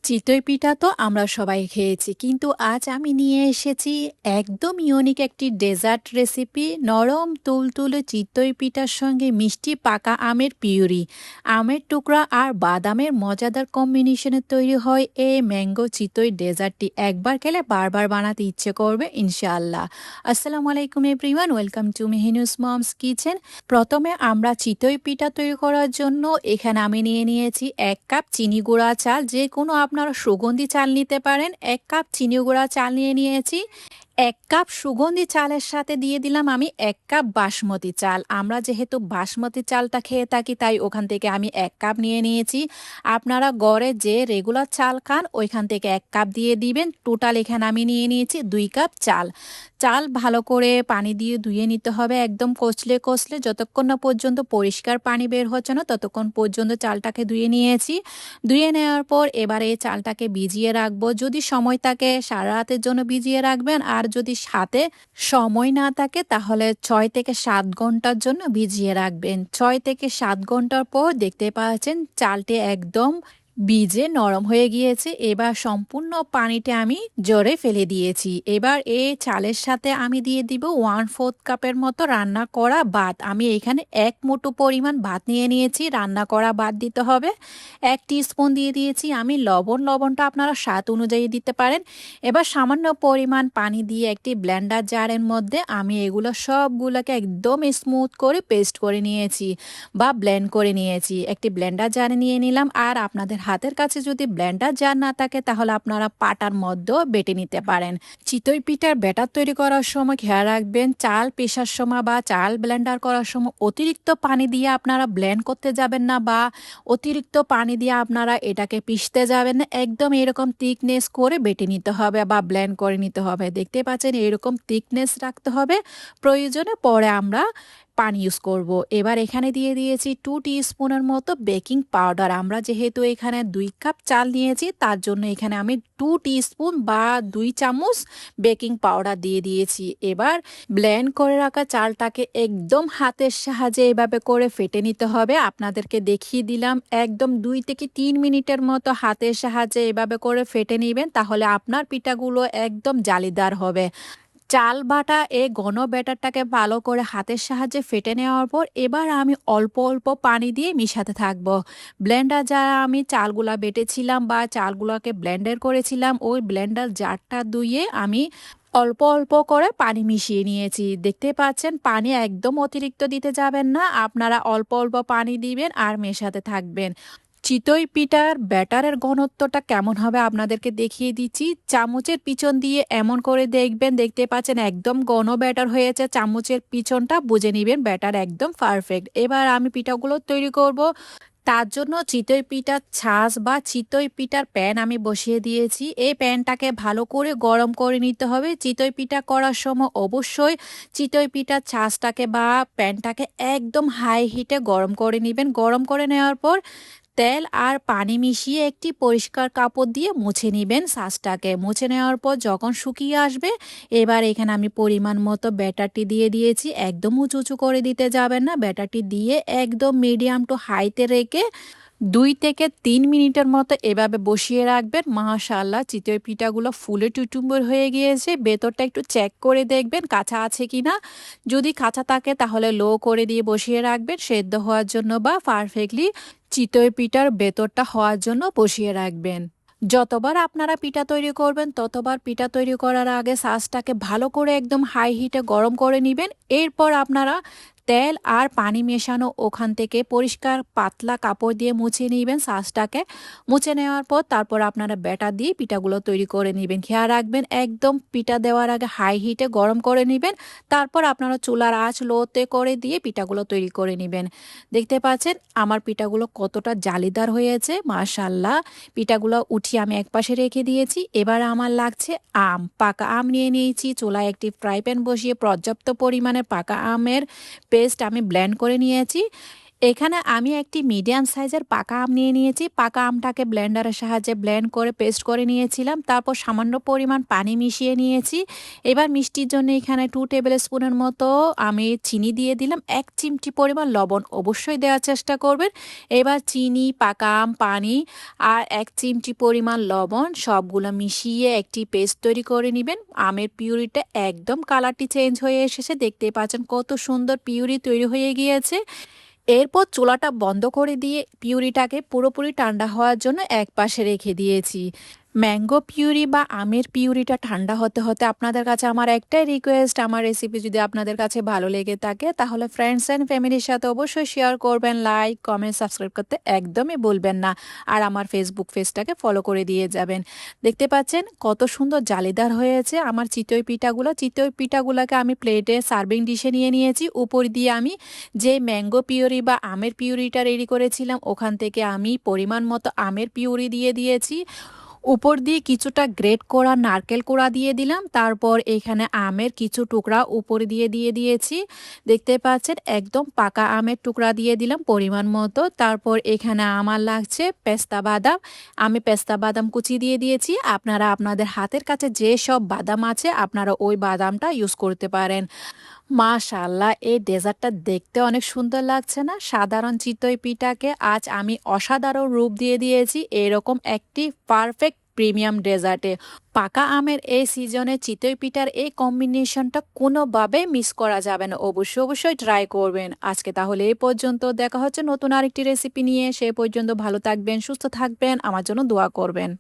চিতই পিঠা তো আমরা সবাই খেয়েছি, কিন্তু আজ আমি নিয়ে এসেছি একদম ইউনিক একটি ডেজার্ট রেসিপি। নরম তুলতুলে চিতই পিঠার সঙ্গে মিষ্টি পাকা আমের পিউরি, আমের টুকরা আর বাদামের মজাদার কম্বিনেশনে তৈরি হয় এই ম্যাঙ্গো চিতই ডেজার্টটি। একবার খেলে বারবার বানাতে ইচ্ছে করবে ইনশাআল্লাহ। আসসালামু আলাইকুম everyone, welcome to Mehinu's mom's kitchen. প্রথমে আমরা চিতই পিঠা তৈরি করার জন্য এখানে আমি নিয়ে নিয়েছি ১ কাপ চিনি গুঁড়া চাল, যে কোনো আপনারা সুগন্ধি চাল নিতে পারেন। ১ কাপ চিনি গুঁড়া চাল নিয়ে নিয়েছি। ১ কাপ সুগন্ধি চালের সাথে দিয়ে দিলাম আমি ১ কাপ বাসমতি চাল। আমরা যেহেতু বাসমতি চালটা খেয়ে থাকি, তাই ওখান থেকে আমি ১ কাপ নিয়ে নিয়েছি। আপনারা গড়ে যে রেগুলার চাল খান ওইখান থেকে ১ কাপ দিয়ে দিবেন। টোটাল এখানে আমি নিয়ে নিয়েছি ২ কাপ চাল। চাল ভালো করে পানি দিয়ে ধুয়ে নিতে হবে, একদম কচলে কচলে, যতক্ষণ না পর্যন্ত পরিষ্কার পানি বের হচ্ছে না ততক্ষণ পর্যন্ত চালটাকে ধুয়ে নিয়েছি। ধুয়ে নেওয়ার পর এবারে এই চালটাকে ভিজিয়ে রাখবো। যদি সময় থাকে সারা রাতের জন্য ভিজিয়ে রাখবেন, আর যদি হাতে সময় না থাকে তাহলে ৬ থেকে ৭ ঘন্টার জন্য ভিজিয়ে রাখবেন। ৬ থেকে ৭ ঘন্টার পর দেখতে পাচ্ছেন চালটি একদম ভিজে নরম হয়ে গিয়েছে। এবার সম্পূর্ণ পানিটা আমি জড়ে ফেলে দিয়েছি। এবার এই চালের সাথে আমি দিয়ে দিব 1/4 কাপের মতো রান্না করা ভাত। আমি এখানে ১ মুঠো পরিমাণ ভাত নিয়ে নিয়েছি। রান্না করা ভাত দিতে হবে। ১ টিস্পুন দিয়ে দিয়েছি আমি লবণ। লবণটা আপনারা স্বাদ অনুযায়ী দিতে পারেন। এবার সামান্য পরিমাণ পানি দিয়ে একটি ব্লেন্ডার জারের মধ্যে আমি এগুলো সবগুলোকে একদম স্মুথ করে পেস্ট করে নিয়েছি বা ব্লেন্ড করে নিয়েছি। একটি ব্লেন্ডার জারে নিয়ে নিলাম। আর আপনাদের হাতের কাছে যদি ব্লেন্ডার জার না থাকে তাহলে আপনারা পাটার মধ্যেও বেটে নিতে পারেন। চিতই পিঠার ব্যাটার তৈরি করার সময় খেয়াল রাখবেন, চাল পেশার সময় বা চাল ব্লেন্ডার করার সময় অতিরিক্ত পানি দিয়ে আপনারা ব্লেন্ড করতে যাবেন না, বা অতিরিক্ত পানি দিয়ে আপনারা এটাকে পিষতে যাবেন না। একদম এরকম থিকনেস করে বেটে নিতে হবে বা ব্লেন্ড করে নিতে হবে। দেখতে পাচ্ছেন এরকম থিকনেস রাখতে হবে। প্রয়োজনে পরে আমরা পানি ইউজ করব। এবার এখানে দিয়ে দিয়েছি 2 টিস্পুনের মতো বেকিং পাউডার। আমরা যেহেতু এখানে ২ কাপ চাল নিয়েছি তার জন্য এখানে আমি 2 টিস্পুন বা ২ চামচ বেকিং পাউডার দিয়ে দিয়েছি। এবার ব্লেন্ড করে রাখা চালটাকে একদম হাতের সাহায্যে এভাবে করে ফেটে নিতে হবে। আপনাদেরকে দেখিয়ে দিলাম, একদম ২ থেকে ৩ মিনিটের মতো হাতের সাহায্যে এভাবে করে ফেটে নেবেন, তাহলে আপনার পিঠাগুলো একদম জালিদার হবে। চাল বাটা এই ঘন ব্যাটারটাকে ভালো করে হাতের সাহায্যে ফেটে নেওয়ার পর এবার আমি অল্প অল্প পানি দিয়ে মিশাতে থাকবো। ব্লেন্ডার যারা আমি চালগুলা বেটেছিলাম বা চালগুলোকে ব্লেন্ডার করেছিলাম, ওই ব্লেন্ডার জারটা ধুয়ে আমি অল্প অল্প করে পানি মিশিয়ে নিয়েছি। দেখতে পাচ্ছেন পানি একদম অতিরিক্ত দিতে যাবেন না, আপনারা অল্প অল্প পানি দিবেন আর মেশাতে থাকবেন। চিতই পিঠার ব্যাটারের ঘনত্বটা কেমন হবে আপনাদেরকে দেখিয়ে দিচ্ছি। চামচের পিছন দিয়ে এমন করে দেখবেন, দেখতে পাচ্ছেন একদম ঘন ব্যাটার হয়েছে। চামচের পিছনটা বুঝে নিবেন ব্যাটার একদম পারফেক্ট। এবার আমি পিঠাগুলো তৈরি করব। তার জন্য চিতই পিঠার ছাঁচ বা চিতই পিঠার প্যান আমি বসিয়ে দিয়েছি। এই প্যানটাকে ভালো করে গরম করে নিতে হবে। চিতই পিঠা করার সময় অবশ্যই চিতই পিঠার ছাঁচটাকে বা প্যানটাকে একদম হাই হিটে গরম করে নেবেন। গরম করে নেওয়ার পর তেল আর পানি মিশিয়ে একটি পরিষ্কার কাপড় দিয়ে মুছে নেবেন। ছাঁচটাকে মুছে নেওয়ার পর যখন শুকিয়ে আসবে, এবার এখানে আমি পরিমাণ মতো ব্যাটারটি দিয়ে দিয়েছি। একদম উঁচু উঁচু করে দিতে যাবেন না। ব্যাটারটি দিয়ে একদম মিডিয়াম টু হাইতে রেখে ২ থেকে ৩ মিনিটের মতো এভাবে বসিয়ে রাখবেন। মাশাআল্লাহ চিতই পিঠাগুলো ফুলে টুইটুম্বর হয়ে গিয়েছে। ভেতরটা একটু চেক করে দেখবেন কাঁচা আছে কিনা। যদি কাঁচা থাকে তাহলে লো করে দিয়ে বসিয়ে রাখবেন সেদ্ধ হওয়ার জন্য, বা পারফেক্টলি চিতই পিঠার ভেতরটা হওয়ার জন্য বসিয়ে রাখবেন। যতবার আপনারা পিঠা তৈরি করবেন ততবার পিঠা তৈরি করার আগে ছাঁচটাকে ভালো করে একদম হাই হিটে গরম করে নেবেন। এরপর আপনারা তেল আর পানি মেশানো ওখান থেকে পরিষ্কার পাতলা কাপড় দিয়ে মুছে নেবেন ছাঁচটাকে। মুছে নেওয়ার পর তারপর আপনারা ব্যাটার দিয়ে পিঠাগুলো তৈরি করে নেবেন। খেয়াল রাখবেন একদম পিঠা দেওয়ার আগে হাই হিটে গরম করে নেবেন। তারপর আপনারা চুলার আঁচ লোতে করে দিয়ে পিঠাগুলো তৈরি করে নেবেন। দেখতে পাচ্ছেন আমার পিঠাগুলো কতটা জালিদার হয়েছে। মাশাআল্লাহ পিঠাগুলো উঠিয়ে আমি একপাশে রেখে দিয়েছি। এবার আমার লাগছে আম। পাকা আম নিয়ে নিয়েছি। চুলায় একটি ফ্রাই প্যান বসিয়ে পর্যাপ্ত পরিমাণে পাকা আমের পেস্ট আমি ব্লেন্ড করে নিয়েছি। এখানে আমি একটি মিডিয়াম সাইজের পাকা আম নিয়ে নিয়েছি। পাকা আমটাকে ব্লেন্ডারের সাহায্যে ব্লেন্ড করে পেস্ট করে নিয়েছিলাম। তারপর সামান্য পরিমাণ পানি মিশিয়ে নিয়েছি। এবার মিষ্টির জন্য এখানে 2 টেবিল স্পুনের মতো আমি চিনি দিয়ে দিলাম। 1 চিমটি পরিমাণ লবণ অবশ্যই দেওয়ার চেষ্টা করবেন। এবার চিনি, পাকা আম, পানি আর 1 চিমটি পরিমাণ লবণ সবগুলো মিশিয়ে একটি পেস্ট তৈরি করে নিবেন। আমের পিউরিটা একদম কালারটি চেঞ্জ হয়ে এসেছে। দেখতেই পাচ্ছেন কত সুন্দর পিউরি তৈরি হয়ে গিয়েছে। এরপর চুলাটা বন্ধ করে দিয়ে পিউরিটাকে পুরোপুরি ঠান্ডা হওয়ার জন্য একপাশে রেখে দিয়েছি। ম্যাঙ্গো পিউরি বা আমের পিউরিটা ঠান্ডা হতে হতে আপনাদের কাছে আমার একটাই রিকোয়েস্ট, আমার রেসিপি যদি আপনাদের কাছে ভালো লেগে থাকে তাহলে ফ্রেন্ডস অ্যান্ড ফ্যামিলির সাথে অবশ্যই শেয়ার করবেন, লাইক, কমেন্ট, সাবস্ক্রাইব করতে একদমই ভুলবেন না। আর আমার ফেসবুক পেজটাকে ফলো করে দিয়ে যাবেন। দেখতে পাচ্ছেন কত সুন্দর জালিদার হয়েছে আমার চিতই পিঠাগুলো। চিতই পিঠাগুলোকে আমি প্লেটে সার্ভিং ডিশে নিয়ে নিয়েছি। উপর দিয়ে আমি যে ম্যাঙ্গো পিউরি বা আমের পিউরিটা রেডি করেছিলাম ওখান থেকে আমি পরিমাণ মতো আমের পিউরি দিয়ে দিয়েছি। উপর দিয়ে কিছুটা গ্রেট করা নারকেল কোড়া দিয়ে দিলাম। তারপর এখানে আমের কিছু টুকরা উপরে দিয়ে দিয়েছি। দেখতে পাচ্ছেন একদম পাকা আমের টুকরা দিয়ে দিলাম পরিমাণ মতো। তারপর এখানে আমার লাগছে পেস্তা বাদাম। আমি পেস্তা বাদাম কুচি দিয়ে দিয়েছি। আপনারা আপনাদের হাতের কাছে যে সব বাদাম আছে আপনারা ওই বাদামটা ইউজ করতে পারেন। মাশাআল্লাহ, এই ডেজার্টটা দেখতে অনেক সুন্দর লাগছে না? সাধারণ চিতই পিঠাকে আজ আমি অসাধারণ রূপ দিয়ে দিয়েছি এরকম একটি পারফেক্ট প্রিমিয়াম ডেজার্টে। পাকা আমের এই সিজনে চিতই পিঠার এই কম্বিনেশনটা কোনোভাবে মিস করা যাবে না। অবশ্যই ট্রাই করবেন। আজকে তাহলে এই পর্যন্ত। দেখা হচ্ছে নতুন আরেকটি রেসিপি নিয়ে। সে পর্যন্ত ভালো থাকবেন, সুস্থ থাকবেন, আমার জন্য দোয়া করবেন।